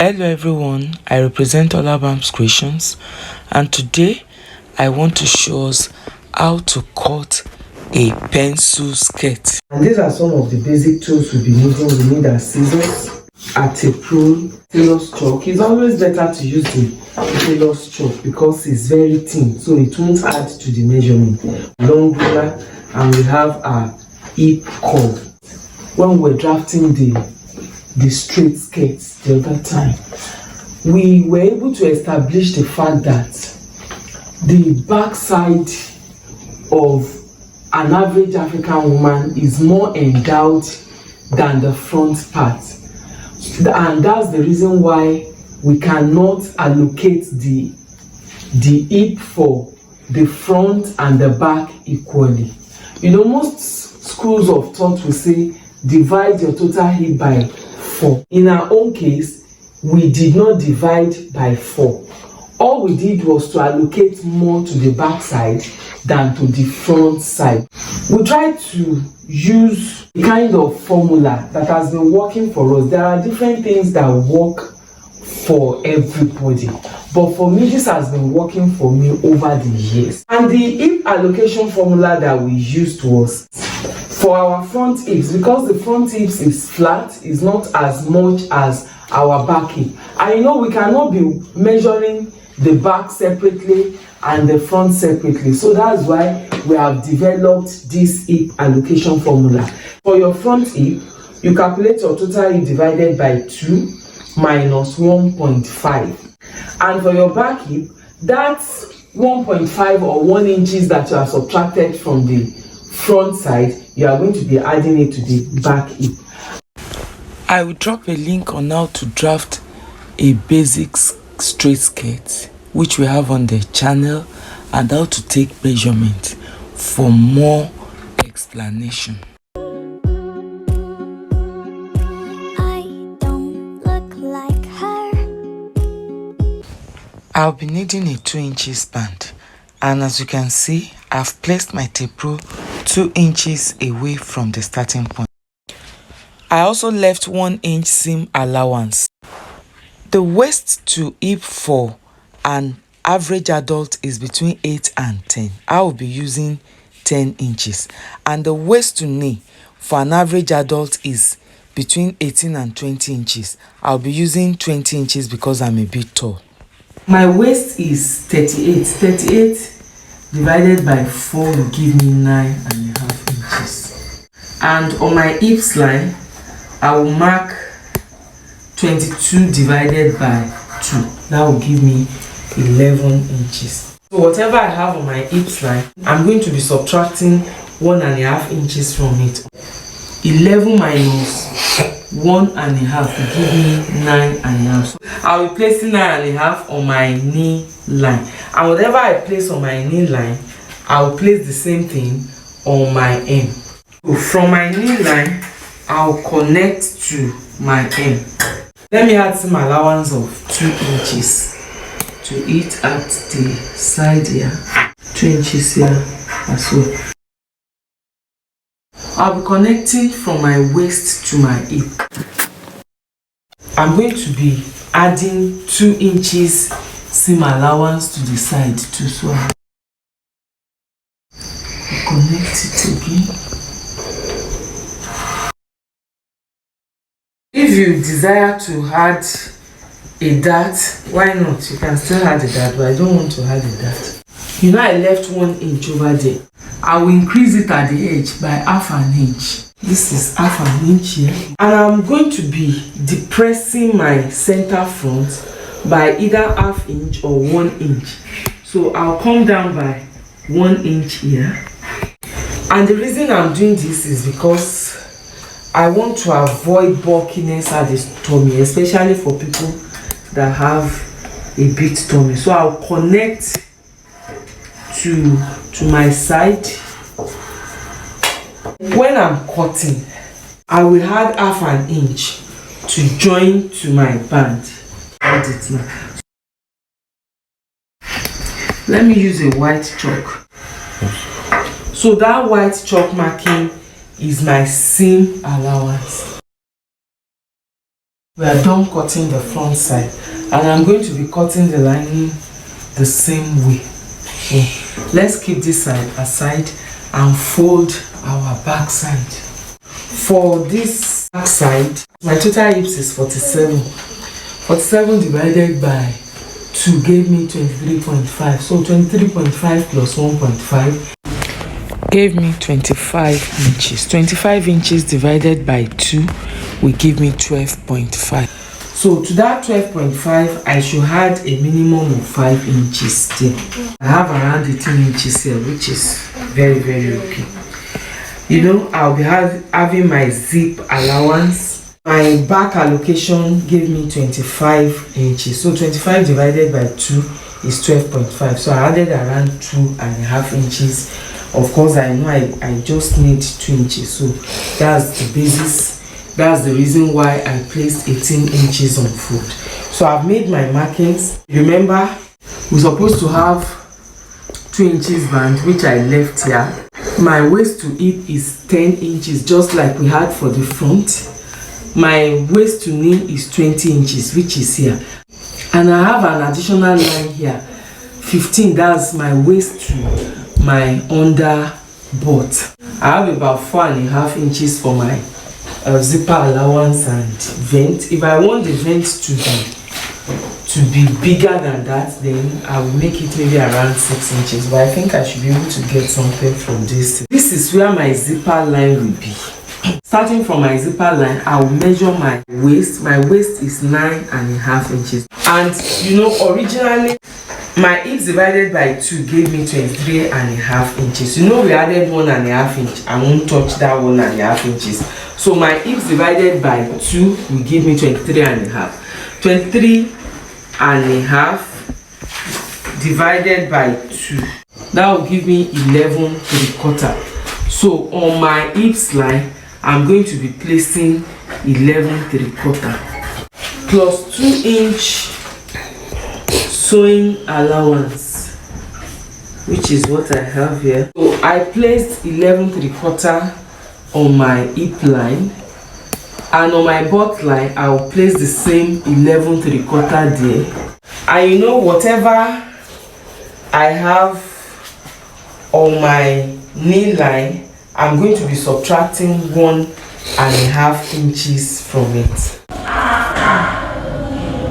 Hello everyone, I represent Olabams Creations, and today I want to show us how to cut a pencil skirt. And these are some of the basic tools we'll be needing. We need our scissors, a tape rule, tailor's chalk. It's always better to use the tailor's chalk because it's very thin, so it won't add to the measurement. Long ruler, and we have our hip cord. When we're drafting the straight skirts the other time, we were able to establish the fact that the backside of an average African woman is more endowed than the front part, and that's the reason why we cannot allocate the hip for the front and the back equally. You know, most schools of thought will say divide your total hip by 4. In our own case, we did not divide by 4. All we did was to allocate more to the back side than to the front side. We tried to use a kind of formula that has been working for us. There are different things that work for everybody, but for me, this has been working for me over the years. And the hip allocation formula that we used was for our front hips, because the front hips is flat, is not as much as our back hip. And you know, we cannot be measuring the back separately and the front separately. So that's why we have developed this hip allocation formula. For your front hip, you calculate your total hip divided by 2 minus 1.5. And for your back hip, that's 1.5 or 1 inches that you have subtracted from the front side. You are going to be adding it to the back hip. I will drop a link on how to draft a basic straight skirt, which we have on the channel, and how to take measurement for more explanation. I'll be needing a 2 inches band, and as you can see, I've placed my tape rule 2 inches away from the starting point. I also left 1 inch seam allowance. The waist to hip for an average adult is between 8 and 10. I will be using 10 inches. And the waist to knee for an average adult is between 18 and 20 inches. I'll be using 20 inches because I'm a bit tall. My waist is 38. 38 divided by 4 will give me 9.5 inches. And on my hips line, I will mark 22 divided by 2. That will give me 11 inches. So whatever I have on my hips line, I'm going to be subtracting 1.5 inches from it. 11 minus 1.5 will give me 9.5. So I'll be placing 9.5 on my knee line. And whatever I place on my knee line, I'll place the same thing on my hem. So from my knee line, I'll connect to my hem. Let me add some allowance of 2 inches to it at the side here. 2 inches here as well. I'll be connecting from my waist to my hip. I'm going to be adding 2 inches seam allowance to the side too, so I'll connect it again. If you desire to add a dart, why not? You can still add a dart, but I don't want to add a dart. You know, I left 1 inch over there. I will increase it at the edge by 1/2 inch. This is 1/2 inch here. And I'm going to be depressing my center front by either 1/2 inch or 1 inch. So I'll come down by 1 inch here. And the reason I'm doing this is because I want to avoid bulkiness at the tummy, especially for people that have a big tummy. So I'll connect to my side. When I'm cutting, I will add 1/2 inch to join to my band. Add it now. Let me use a white chalk. So that white chalk marking is my seam allowance. We are done cutting the front side, and I'm going to be cutting the lining the same way. So let's keep this side aside and fold our back side. For this back side, my total hips is 47. 47 divided by 2 gave me 23.5. So 23.5 plus 1.5 gave me 25 inches. 25 inches divided by 2 will give me 12.5. So to that 12.5, I should add a minimum of 5 inches still. I have around 18 inches here, which is very, very okay. You know, I'll be having my zip allowance. My back allocation gave me 25 inches. So 25 divided by 2 is 12.5. So I added around 2.5 inches. Of course, I know I just need 2 inches. So that's the basis. That's the reason why I placed 18 inches on foot. So I've made my markings. Remember, we're supposed to have 2 inches band, which I left here. My waist to hip is 10 inches, just like we had for the front. My waist to knee is 20 inches, which is here. And I have an additional line here, 15. That's my waist to my under butt. I have about 4.5 inches for my zipper allowance and vent. If I want the vent to be bigger than that, then I will make it maybe around 6 inches. But I think I should be able to get something from this. This is where my zipper line will be. Starting from my zipper line, I will measure my waist. My waist is 9.5 inches. And you know, originally my hips divided by 2 gave me 23.5 inches. You know, we added 1.5 inch. I won't touch that 1.5 inches. So my hips divided by 2 will give me 23.5. 23.5 divided by 2. That will give me 11.75. So on my hips line, I'm going to be placing 11.75 plus 2 inch sewing allowance, which is what I have here. So I placed 11.75 on my hip line, and on my butt line I will place the same 11.75 there. And you know, whatever I have on my knee line, I'm going to be subtracting 1.5 inches from it.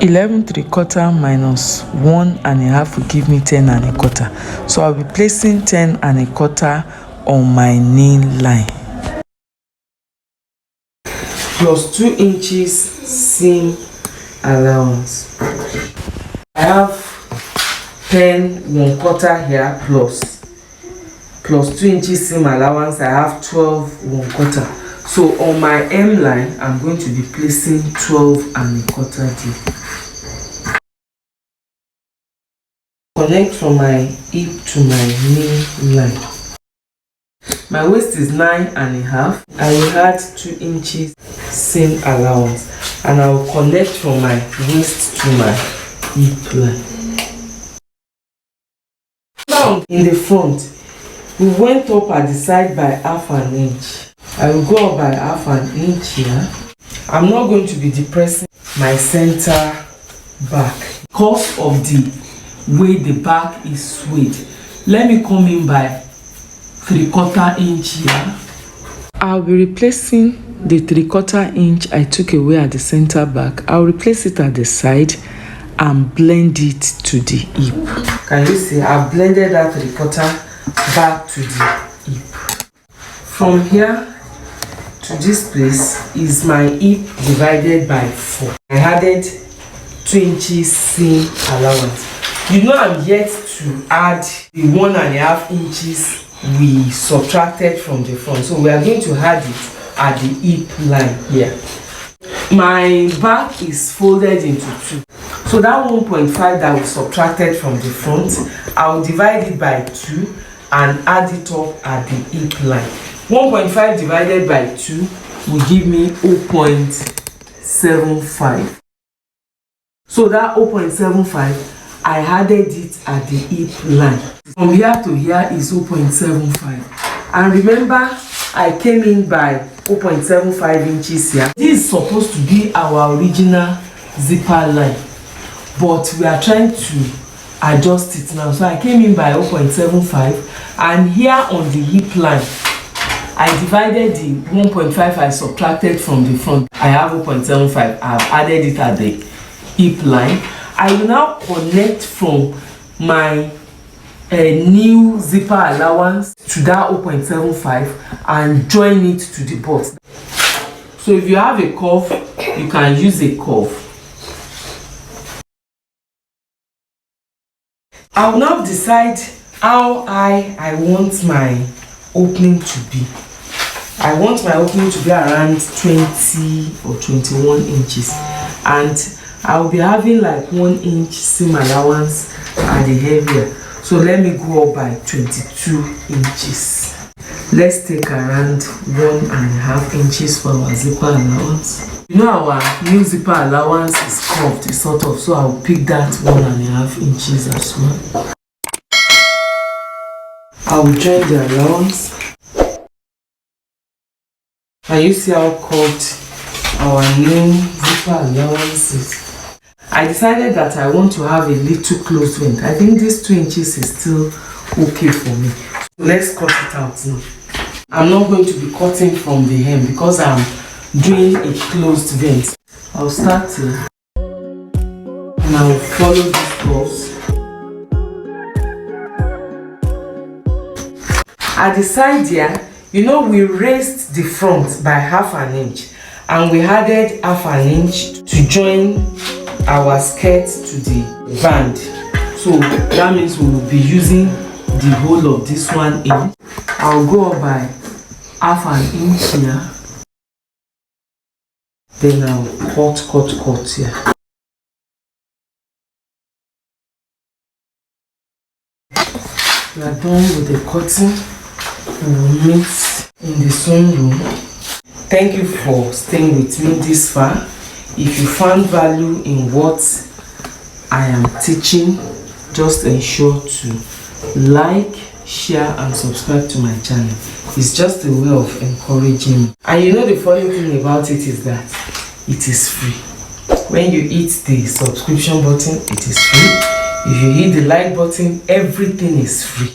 11.75 minus 1.5 will give me 10.25. So I'll be placing 10.25 on my knee line. Plus 2 inches seam allowance. I have 10.25 here plus 2 inches seam allowance. I have 12.25. So on my M line, I'm going to be placing 12.25 there. Connect from my hip to my knee line. My waist is 9.5. I will add 2 inches seam allowance, and I will connect from my waist to my hip line. Now in the front, we went up at the side by 1/2 inch. I will go up by 1/2 inch here. I'm not going to be depressing my center back because of the way the back is swayed. Let me come in by 3/4 inch here. I'll be replacing the 3/4 inch I took away at the center back. I'll replace it at the side and blend it to the hip. Can you see? I've blended that 3/4 back to the hip. From here to this place is my hip divided by 4. I added 2 inches seam allowance. You know, I'm yet to add the 1.5 inches we subtracted from the front. So we are going to add it at the hip line here. My back is folded into 2. So that 1.5 that we subtracted from the front, I'll divide it by 2 and add it up at the hip line. 1.5 divided by 2 will give me 0.75. So that 0.75, I added it at the hip line. From here to here is 0.75. And remember, I came in by 0.75 inches here. This is supposed to be our original zipper line, but we are trying to adjust it now. So I came in by 0.75, and here on the hip line I divided the 1.5 I subtracted from the front. I have 0.75. I have added it at the hip line. I will now connect from my new zipper allowance to that 0.75 and join it to the butt. So if you have a curve, you can use a curve. I will now decide how high I want my opening to be. I want my opening to be around 20 or 21 inches, and I will be having like 1 inch seam allowance at the area. So let me go up by 22 inches. Let's take around 1.5 inches for our zipper allowance. You know our new zipper allowance is curved, sort of, so I'll pick that 1.5 inches as well. I will join the allowance. And you see how curved our new zipper allowance is. I decided that I want to have a little closed vent. I think this 2 inches is still okay for me. So let's cut it out now. I'm not going to be cutting from the hem because I'm doing a closed vent. I'll start here and I'll follow this course. At the side here, you know, we raised the front by 1/2 inch and we added 1/2 inch to join our skirt to the band. So that means we will be using the whole of this 1 inch. I'll go up by 1/2 inch here. Then I'll cut here. We are done with the cutting. We will meet in the sewing room. Thank you for staying with me this far. If you found value in what I am teaching, just ensure to like, share and subscribe to my channel. It's just a way of encouraging me. And you know the funny thing about it is that it is free. When you hit the subscription button, it is free. If you hit the like button, everything is free.